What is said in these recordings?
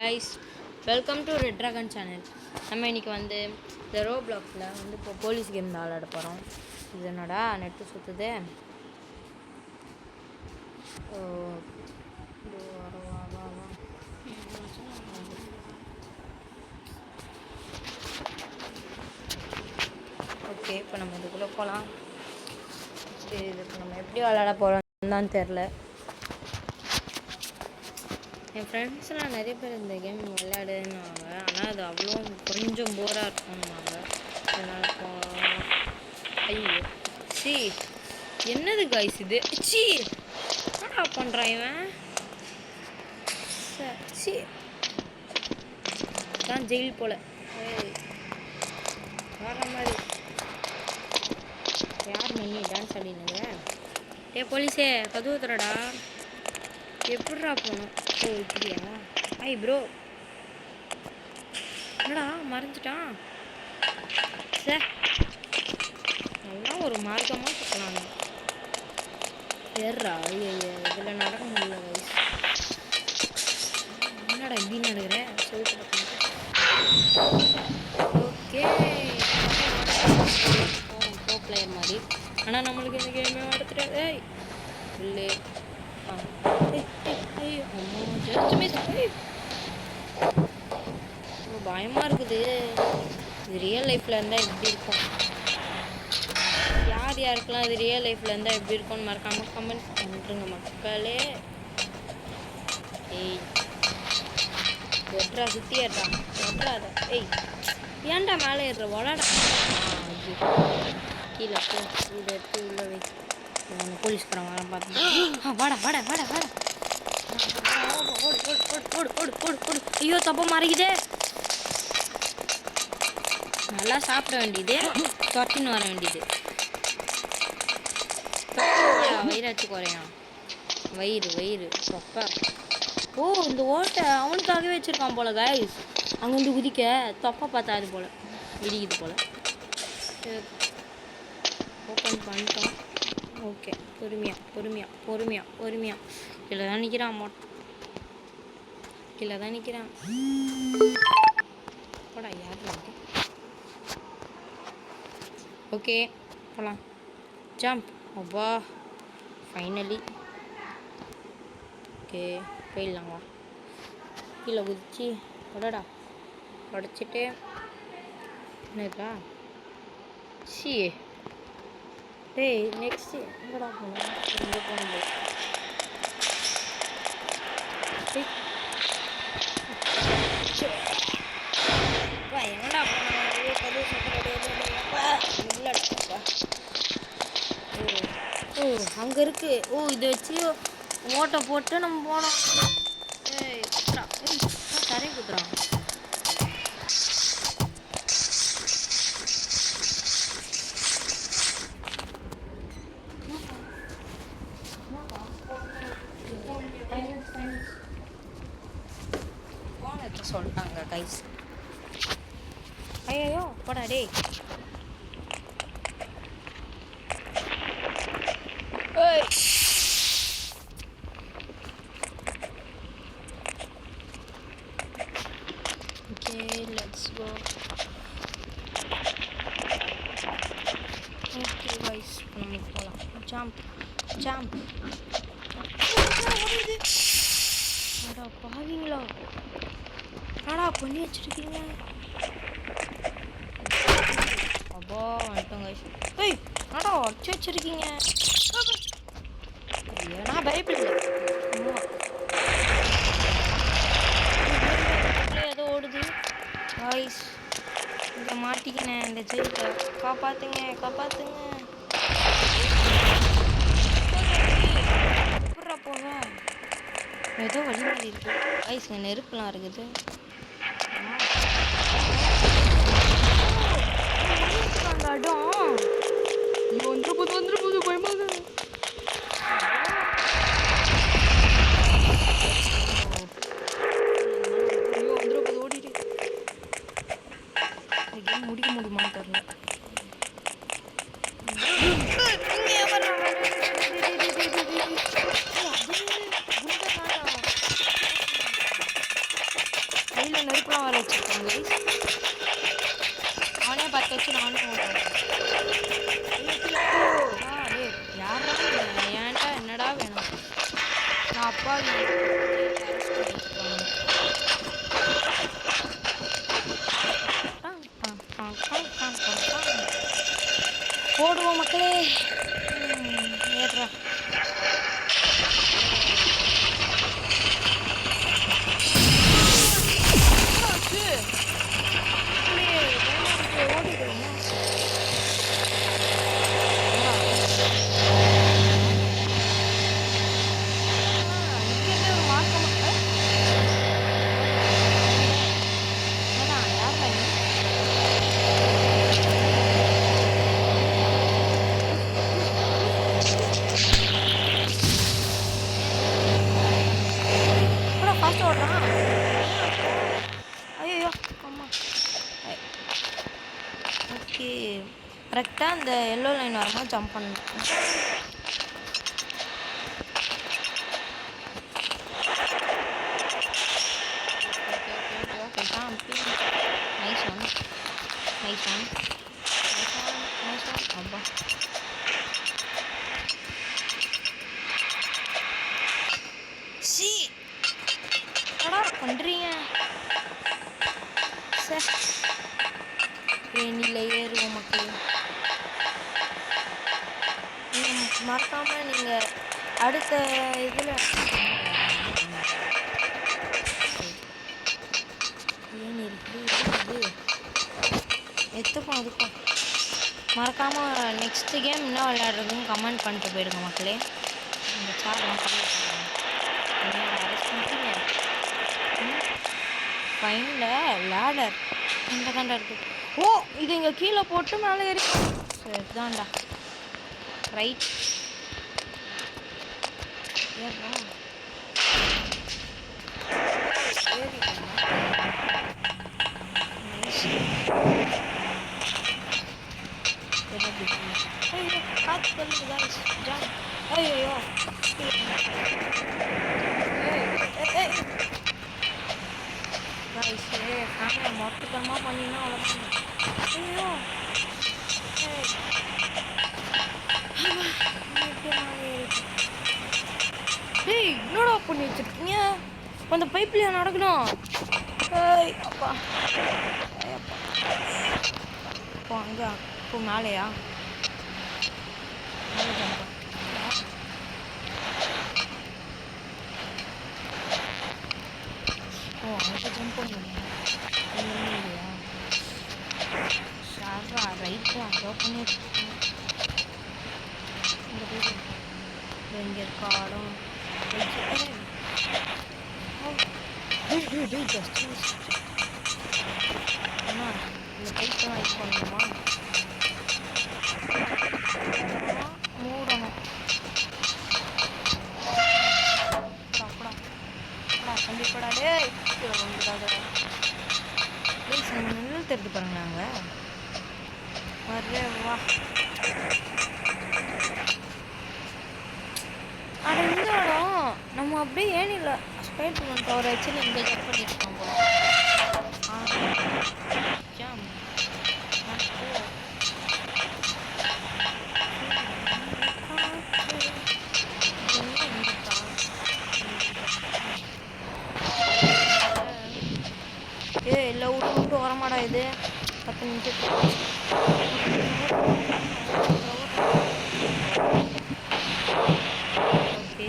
Guys, welcome to red dragon channel. நம்ம இன்றைக்கி இந்த ரோ பிளாக்ஸில் இப்போ போலீஸ் கேம் தான் விளாட போகிறோம். இது என்னடா நெட்டு சுற்றுது. ஓகே, இப்போ நம்ம இதுக்குள்ளே போகலாம். இதுக்கு நம்ம எப்படி விளாட போகிறோம்னு தான் தெரில. என் ஃப்ரெண்ட்ஸ்லாம் நிறைய பேர் இந்த கேம் விளையாடுனாங்க, ஆனால் அது அவ்வளோ கொஞ்சம் போராக இருக்கும்னாங்க. அதனால் போகலாம். ஐயோ சி, என்னது காய்ஸ் இது? சி, என்னடா பண்ணுறான் இவன்? சி, தான் ஜெயில் போல் வர மாதிரி. யார் மண்ணி டான்ஸ் ஆடினுங்க? போலீஸே கதவு தரடா. எப்படிரா போகணும்? ஓ இப்படியா? ஐ ப்ரோ, என்னடா மறைஞ்சிட்டான்? சார் எல்லாம் ஒரு மார்க்கமாக சுற்றலாம். ஏறா ஐயோ, இதில் நடக்க முடியல வயசு. என்னடா இப்படி நடக்கிற? சொல்லிட்டு ஓகே, ப்ரோ பிளேயர் மாதிரி. ஆனால் நம்மளுக்கு இந்த கேமே விளாட தெரியாது. இல்லை பயமா இருக்குது. இது ரியல் லைஃப்ல இருந்தா எப்படி இருக்கும்? யார் யாருக்கெல்லாம் இது ரியல் லைஃப்ல இருந்தா எப்படி இருக்கும்னு மறக்காம கமெண்ட் பண்ணுங்க மக்களே. ஏய் எட்ரா, சுத்தி ஏற்றா எட்ராத. ஏய் ஏன்டா மேலே ஏறுற? வளாடா. கீழே போ, இதை எடுத்து உள்ள வை. போலீஸ்காரன் வர பார்த்து வாடா வாடா வாடா வாடா. ஐயோ தப்ப மறைக்குதே. நல்லா சாப்பிட வேண்டியது, தொட்டின்னு வர வேண்டியது. வயிறாச்சு குறையா? வயிறு வயிறு தொப்ப. ஓ, இந்த ஓட்டை அவனுக்காகவே வச்சிருக்கான் போல கைஸ். அங்கே வந்து குதிக்க தொப்பை பார்த்தாது போல, இடிக்குது போல. ஓப்பன் பண்ணிட்டோம். ஓகே, பொறுமையா பொறுமையா பொறுமையா பொறுமையா. கீழே தான் நிற்கிறான், கீழே தான் நிற்கிறான். போடா யார் இருக்கு? ஓகே போகலாம். ஜம்ப். அப்பா ஃபைனலி. ஓகே போயிடலாம். வா, கீழே குதிச்சு உடடா உடச்சிட்டு என்னக்கா. சி டேய், நெக்ஸ்ட் எங்கடா போகணும்? எங்கே போகணும்? எங்கடா போனோம்? கதவு ஓ அங்கே இருக்கு. ஓ இதை வச்சு ஓட்டை போட்டு நம்ம போனோம். ஏய் தரையை குத்துறான். சொல்லிட்டாங்க கைஸ். ஐயோ போடா டே. Okay let's go. Okay guys, நம்ம போகலாம். Jump jump. அடா பாவீங்களா, என்னடா பண்ணி வச்சிருக்கீங்க? அப்பா வந்துட்டோம் கைஸ். ஏய் என்னடா அடிச்சு வச்சிருக்கீங்க? ஏன்னா பயப்படல. ஏதோ ஓடுது கைஸ். இங்கே மாட்டிக்கினேன் இந்த ஜெயில. காப்பாத்துங்க காப்பாத்துங்க. எப்படா போவேன்? ஏதோ வழி மாதிரி இருக்கு கைஸ். இங்கே நெருப்புலாம் இருக்குது. இடம் வந்துருப்போது பயமாக. ஐயோ வந்துருப்போது, ஓடிட்டு முடிக்க முடியுமான்னு தெரியல. மேலே நெருப்புலாம் வர வச்சுருக்காங்க. அவனே பற்ற வச்சு நானும் யாரா ஏன்டா என்னடா வேணும்? நான் அப்பா போடுவோம் மக்களே. ஏறா கரெக்டாக அந்த எல்லோ லைன் வரும்போது ஜம்ப் பண்ணணும். Nice one nice one nice one. அப்பா சி என்னடா பண்ணுறீங்க? சார் ஏனியில் ஏறுவோம் மக்கள். மறக்காமல் நீங்கள் அடுத்த இதில் ஏன் இருக்குது எத்துக்கும் அதுக்கும் மறக்காமல் நெக்ஸ்ட்டு கேம் என்ன விளையாடுறதுன்னு கமெண்ட் பண்ணிட்டு போயிடுங்க மக்களே. இந்த சார்லாம் ஃபைனில் லேடர் இந்த தாண்டா இருக்குது. ஓ இது இங்கே கீழே போட்டு மேலே ஏறி சரி தாண்டா ரைட் ஏறோம். காற்று பண்ணுது ஐயோ ஃபேமிலி மொத்தமாக பண்ணினா அவ்வளோதான். ஐயோ டேய் என்னடா பண்ணி வச்சிருக்கீங்க? அந்த பைப்லையா நடக்கணும்? ஏய் அப்பா அப்பா இப்போ அங்கே இப்போ மேலேயா? ஓ அங்கே ஜம்ப் பண்ணுங்க இல்லையா? ஷார்ரா ரைட்டு அங்கே பண்ணி வச்சுருக்கேன். இங்கே போய் இங்கே காடம் அண்ணா இந்த பைப்பெல்லாம் யூஸ் பண்ணணுமா? மூடணும். அப்படா கண்டிப்பாடா டே வந்துடாத ப்ளீஸ். நம்ம நிழல் தெரிஞ்சு பாருங்க. நாங்கள் வரே வா. அட இந்த இடம் நம்ம அப்படியே ஏனில ஸ்பைடர்மேன் டவரை வச்சு இங்கே ஜம்ப் பண்ணியிருக்கோம் போல. ஜம்ப் இல்லை விட்டு வரமாடா இது 10 நிமிஷத்துக்கு. ஓகே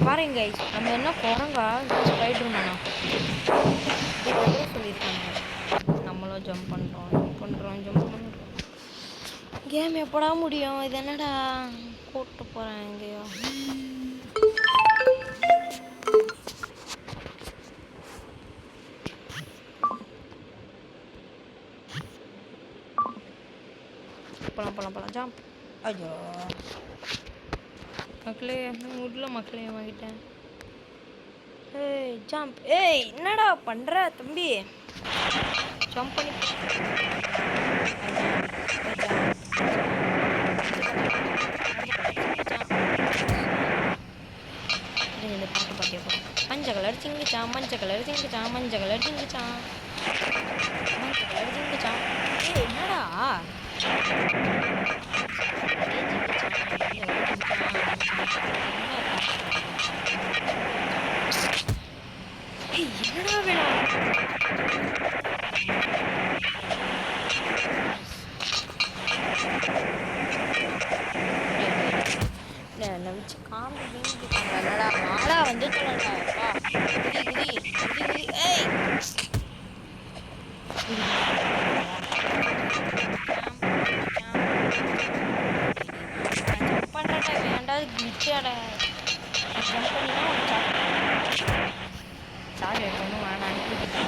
பாருங்க கைஸ், நம்ம என்ன குரங்கா ஸ்பைடர்மேனா சொல்லியிருக்காங்க. நம்மளும் ஜம்ப் பண்ணுறோம் ஜம்ப் பண்ணுறோம். கேம் எப்படா முடியும்? இது என்னடா கூப்பிட்டு போகிறேன் எங்கேயோ. போகலாம் ஜம்ப். ஐயோ மக்களே உள்ள மக்களே வாங்கிட்டேன். ஏய் ஜம்ப். ஏய் என்னடா பண்ணுற தம்பி? ஜம்ப் பண்ணி இந்த பாட்டு பாட்டியா போகிறேன். மஞ்சள் கலர் சிங்கிச்சான், மஞ்சள் கலர் சிங்கிச்சான், மஞ்சள் கலர் சிங்கிச்சான், மஞ்சள் கலர் சிங்கிச்சான். ஏய் என்னடா என்னடா வேணும் வச்சு காம்பு வீங்கிட்டாங்கடா. மாலா வந்து சொல்லடாப்பா குதி குதி குதி குதி. ஏய் ஜம்ப் பண்ணுறடா வேண்டாது கிளிச்சாடா. ஜம்ப் பண்ணினா ஒரு சாக்லேட் ஒன்றும் வேணான்னு கூட்டிட்டு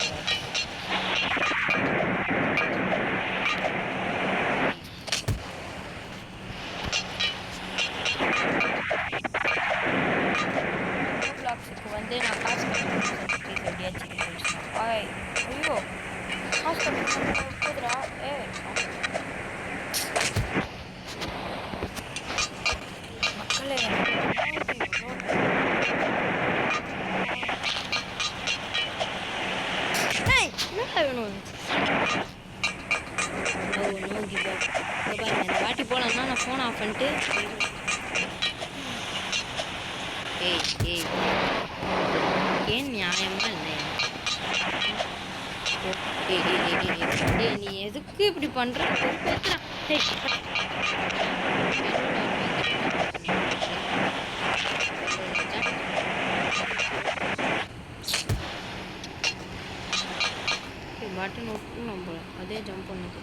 வந்து நான் காசு எப்படியாச்சு ஐயோ ஹாஸ்பிட்டல் போதுடா. மக்களே என்னடா வேணும் இந்த வாட்டி போகலாம்னா நான் ஃபோன் ஆஃப் பண்ணிட்டு ஏன் நியாயமா இல்லையா? நீ எதுக்கு இப்படி பண்ற? பட்டன் ஒட்டு நம்ம அதே ஜம்ப் பண்ணுது.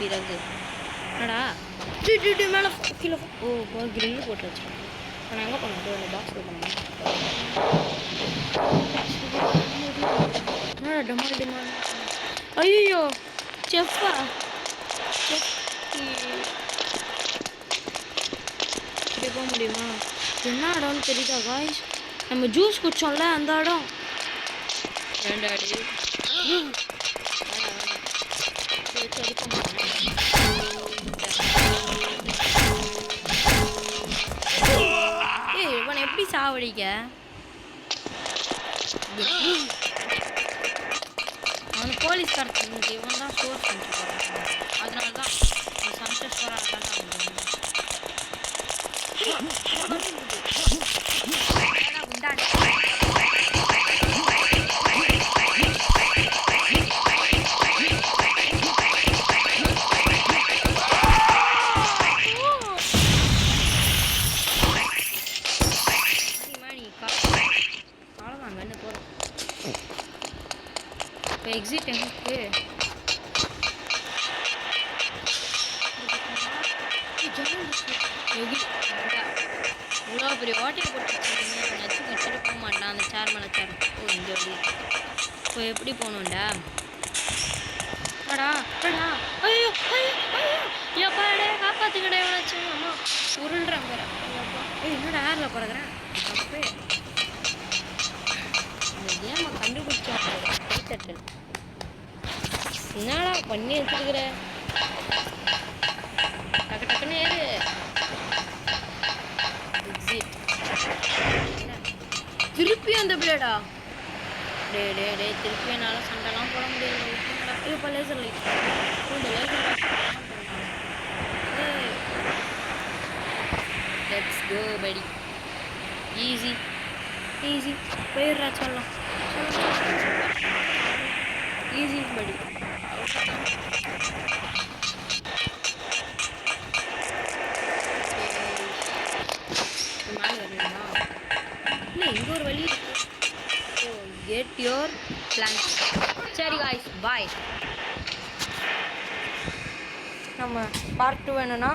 பிறகு என்னடா மேலே கிலோ கிரில் போட்டு வச்சேன். நான் எங்கே பண்ணேன்? இந்த பாக்ஸ் பண்ணேன். என்னடா டமால் டிமால். ஐயோ செஃப்பா இப்படி போக முடியுமா? என்ன இடம்னு தெரியுதா காய்ஸ்? நம்ம ஜூஸ் குடிச்சோம்ல அந்த இடம். ரெண்டாடி இவனை எப்படி சாவடிக்க? அவன் போலீஸ் கடத்துக்கு இவன் தான் ஸ்டோர் பண்ணிட்டு போறான். அதனால தான் சம்சர் ஸ்டோராக எக்ஸிட் எங்களுக்கு இவ்வளோ பெரிய ஓட்டையை போட்டு நச்சு கட்டிட்டு போக மாட்டான் அந்த சேர் மேலே சேர். இங்கே இப்போ எப்படி போகணும்டா? அடா அடா ஐயோ ஐயோ ஐயோ எப்பாடே காப்பாற்றுக்கடா எவ்வளோச்சு. அம்மா உருள்றேன் பேர. என்னடா ஏரில் பிறகுறேன் தப்பு. இந்த கேமை கண்டுபிடிச்சோம். என்னடா பண்ணி வச்சிருக்கிற? டக்கு டக்குன்னு ஏறு. திருப்பி அந்த பிளேடா? டே டே டே திருப்பி என்னால் சண்டைலாம் போட முடியாது. இப்போ லேசர் லைட் இந்த லேசர் லெட்ஸ் கோ படி. ஈஸி ஈஸி போயிடுறா. சொல்லலாம் ஈஸி படி. இல்லை இங்கே ஒரு வழி இருக்கு. Get your plan. சரி காய்ஸ் பாய். நம்ம பார்ட் 2 வேணும்னா